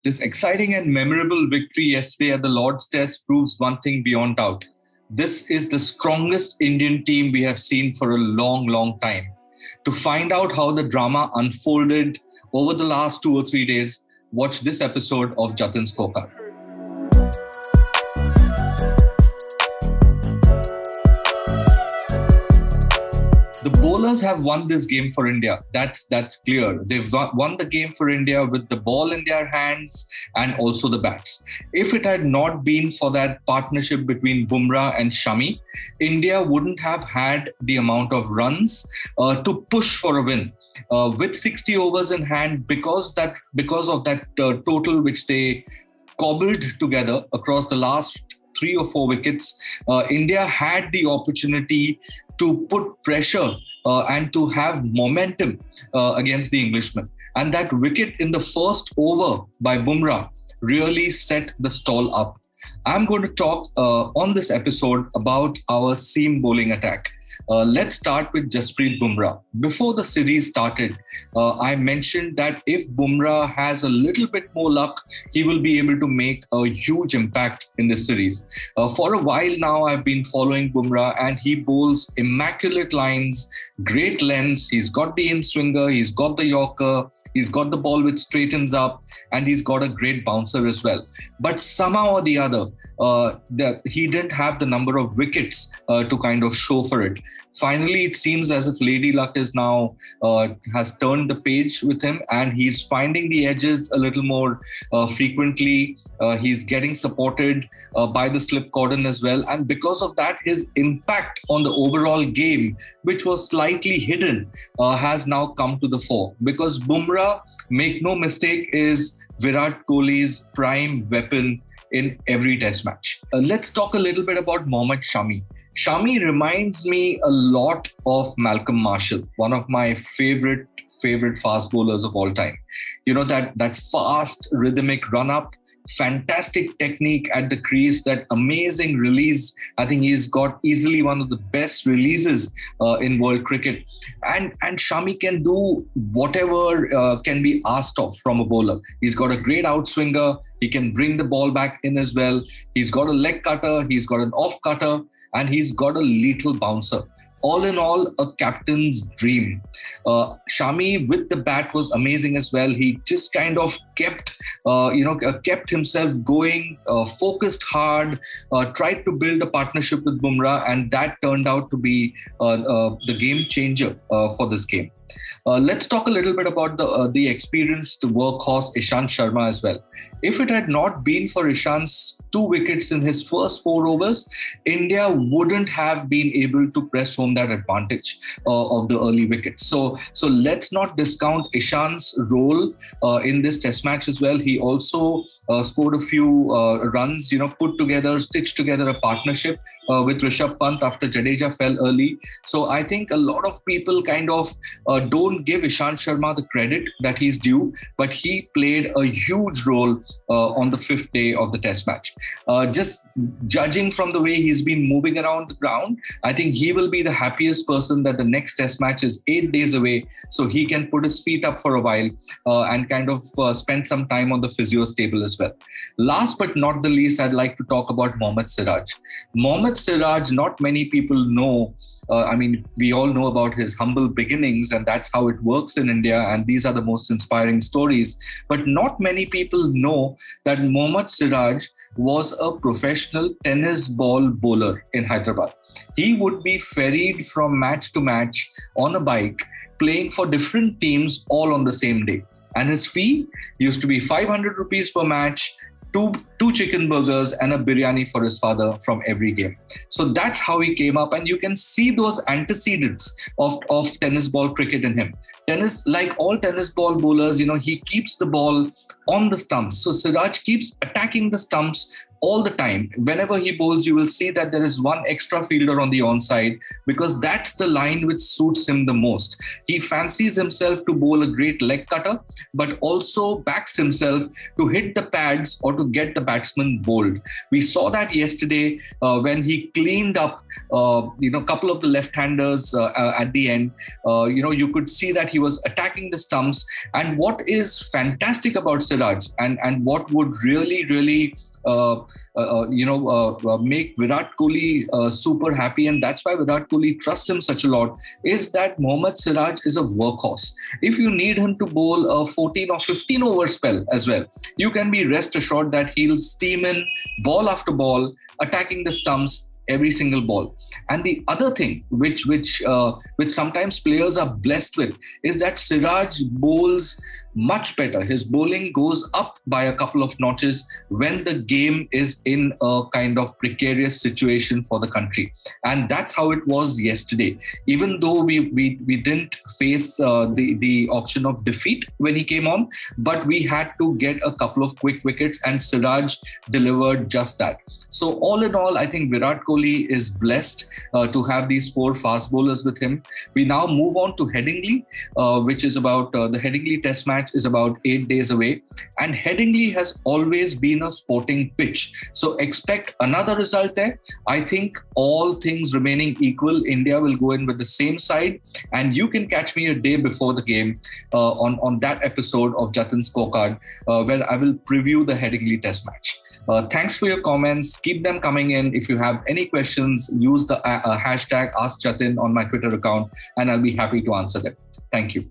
This exciting and memorable victory yesterday at the Lord's Test proves one thing beyond doubt. This is the strongest Indian team we have seen for a long, long time. To find out how the drama unfolded over the last 2 or 3 days, watch this episode of Jatin's Scorecard. The bowlers have won this game for India. That's clear. They've won the game for India with the ball in their hands and also the bats. If it had not been for that partnership between Bumrah and Shami, India wouldn't have had the amount of runs to push for a win. With 60 overs in hand, because of that total which they cobbled together across the last 3 or 4 wickets, India had the opportunity to put pressure and to have momentum against the Englishmen. And that wicket in the first over by Bumrah really set the stall up. I'm going to talk on this episode about our seam bowling attack. Let's start with Jasprit Bumrah. Before the series started, I mentioned that if Bumrah has a little bit more luck, he will be able to make a huge impact in this series. For a while now, I've been following Bumrah and he bowls immaculate lines, great lengths. He's got the in-swinger, he's got the Yorker, he's got the ball which straightens up, and he's got a great bouncer as well. But somehow or the other, he didn't have the number of wickets to kind of show for it. Finally, it seems as if Lady Luck is now has turned the page with him, and he's finding the edges a little more frequently. He's getting supported by the slip cordon as well. And because of that, his impact on the overall game, which was slightly hidden, has now come to the fore. Because Bumrah, make no mistake, is Virat Kohli's prime weapon in every test match. Let's talk a little bit about Mohammad Shami. Shami reminds me a lot of Malcolm Marshall, one of my favorite fast bowlers of all time. You know, that fast rhythmic run up, fantastic technique at the crease, that amazing release. I think he's got easily one of the best releases in world cricket. And Shami can do whatever can be asked of from a bowler. He's got a great outswinger. He can bring the ball back in as well. He's got a leg cutter. He's got an off cutter. And he's got a lethal bouncer. All in all, a captain's dream. Shami with the bat was amazing as well. He just kind of kept himself going, focused hard, tried to build a partnership with Bumrah, and that turned out to be the game changer for this game. Let's talk a little bit about the experienced workhorse Ishant Sharma as well. If it had not been for Ishant's 2 wickets in his first 4 overs, India wouldn't have been able to press home that advantage of the early wickets. So let's not discount Ishant's role in this test match as well. He also scored a few runs, stitched together a partnership with Rishabh Pant after Jadeja fell early. So I think a lot of people kind of don't give Ishant Sharma the credit that he's due, but he played a huge role on the 5th day of the test match. Just judging from the way he's been moving around the ground, I think he will be the happiest person that the next test match is 8 days away, so he can put his feet up for a while and kind of spend some time on the physio's table as well. Last but not the least, I'd like to talk about Mohammad Siraj. Mohammad Siraj, not many people know. We all know about his humble beginnings, and that's how it works in India. And these are the most inspiring stories. But not many people know that Mohammad Siraj was a professional tennis ball bowler in Hyderabad. He would be ferried from match to match on a bike, playing for different teams all on the same day. And his fee used to be 500 rupees per match, two chicken burgers and a biryani for his father from every game. So that's how he came up, and you can see those antecedents of tennis ball cricket in him. Tennis, like all tennis ball bowlers, he keeps the ball on the stumps. So Siraj keeps attacking the stumps all the time. Whenever he bowls, you will see that there is one extra fielder on the onside, because that's the line which suits him the most. He fancies himself to bowl a great leg cutter, but also backs himself to hit the pads or to get the batsman bowled. We saw that yesterday when he cleaned up a couple of the left-handers at the end. You could see that he was attacking the stumps. And what is fantastic about Siraj, and what would really make Virat Kohli super happy, and that's why Virat Kohli trusts him such a lot, is that Mohammad Siraj is a workhorse. If you need him to bowl a 14 or 15 over spell as well, you can be rest assured that he'll steam in ball after ball, attacking the stumps every single ball. And the other thing which sometimes players are blessed with is that Siraj bowls much better. His bowling goes up by a couple of notches when the game is in a kind of precarious situation for the country. And that's how it was yesterday. Even though we didn't face the option of defeat when he came on, but we had to get a couple of quick wickets, and Siraj delivered just that. So all in all, I think Virat Kohli is blessed to have these 4 fast bowlers with him. We now move on to Headingley, which is about the Headingley Test match is about 8 days away, and Headingley has always been a sporting pitch, so expect another result there. I think all things remaining equal, India will go in with the same side, and you can catch me a day before the game on that episode of Jatin Scorecard, where I will preview the Headingley Test match. Thanks for your comments. Keep them coming in. If you have any questions, use the hashtag AskJatin on my Twitter account, and I'll be happy to answer them. Thank you.